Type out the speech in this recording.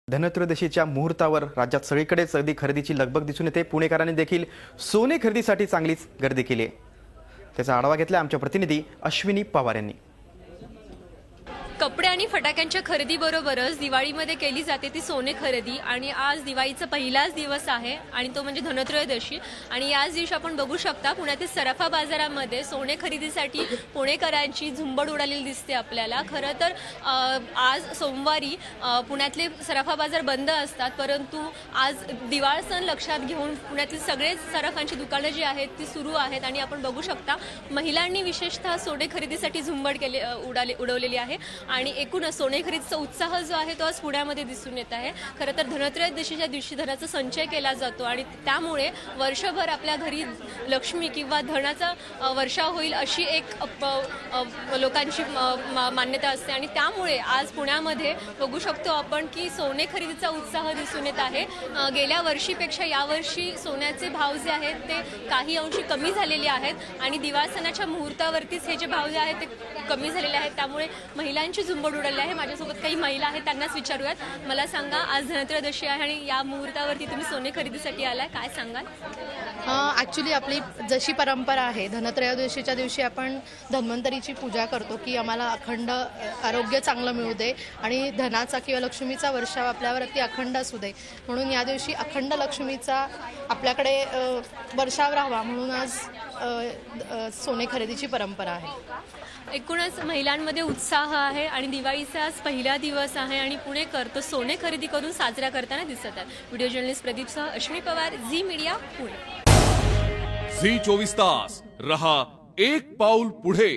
धनत्रयोदशीच्या मुहूर्तावर राज्यात सगळीकडेच अगदी खरेदीची लगबग दिसून येते। पुणेकरांनी देखील सोने खरेदीसाठी चांगलीच गर्दी केली आहे। त्याचा आढावा घेतला आमच्या प्रतिनिधी अश्विनी पवार यांनी। कपडे आणि फटाक्यांच्या खरेदीबरोबरच दिवाळीमध्ये केली जाते ती सोने खरेदी आणि आज दिवाळीचा पहिलाच दिवस आहे आणि तो म्हणजे धनत्रयोदशी आणि याच दिवशी आपण बघू शकता पुण्यातील सराफा बाजारामध्ये सोने खरेदीसाठी पुणेकरांची झुंबड उडालेली दिसते आपल्याला। खरं तर आज सोमवारी पुण्यातले सराफा बाजार बंद असतात, परंतु आज दिवाळ सण लक्षात घेऊन पुण्यातील सगळेच सराफांची दुकानं जी आहेत ती सुरू आहेत आणि आपण बघू शकता महिलांनी विशेषतः सोने खरेदीसाठी झुंबड उडवलेली आहे आणि एकूणच सोने खरेदीचा उत्साह जो आहे तो आज पुण्यामध्ये दिसून येत आहे। खरं तर धनत्रयोदशीच्या दिवशी धनाचा संचय केला जातो आणि त्यामुळे वर्षभर आपल्या घरी लक्ष्मी किंवा धनाचा वर्षाव होईल अशी एक लोकांची मान्यता असते आणि त्यामुळे आज पुण्यामध्ये बघू शकतो आपण की सोने खरेदीचा उत्साह दिसून येत आहे। गेल्या वर्षीपेक्षा यावर्षी सोन्याचे भाव जे आहेत ते काही अंशी कमी झालेले आहेत आणि दिवाळ सणाच्या मुहूर्तावरतीच हे जे भाव जे आहेत ते कमी झालेले आहेत, त्यामुळे महिलांची झुंबड उडाली आहे। माझ्यासोबत काही महिला आहेत, त्यांनाच विचारूयात। मला सांगा, आज धनत्रयोदशी आहे आणि या मुहूर्तावरती तुम्ही सोने खरेदीसाठी आलाय, काय सांगाल? ॲक्च्युली आपली जशी परंपरा आहे, धनत्रयोदशीच्या दिवशी आपण धन्वंतरीची पूजा करतो की आम्हाला अखंड आरोग्य चांगलं मिळू दे आणि धनाचा किंवा लक्ष्मीचा वर्षाव आपल्यावरती अखंड असू दे, म्हणून या दिवशी अखंड लक्ष्मीचा आपल्याकडे वर्षाव राहावा म्हणून आज सोने खरेदीची परंपरा आहे। एकूणच महिलांमध्ये उत्साह आहे आणि दिवाळीचा आज पहिला दिवस आहे आणि पुणेकर तो सोने खरेदी करून साजरा करताना दिसत आहेत। व्हिडिओ जर्नलिस्ट प्रदीपसह Ashwini Pawar, Zee media, Pune. Zee 24 तास रहा एक पाऊल पुढे।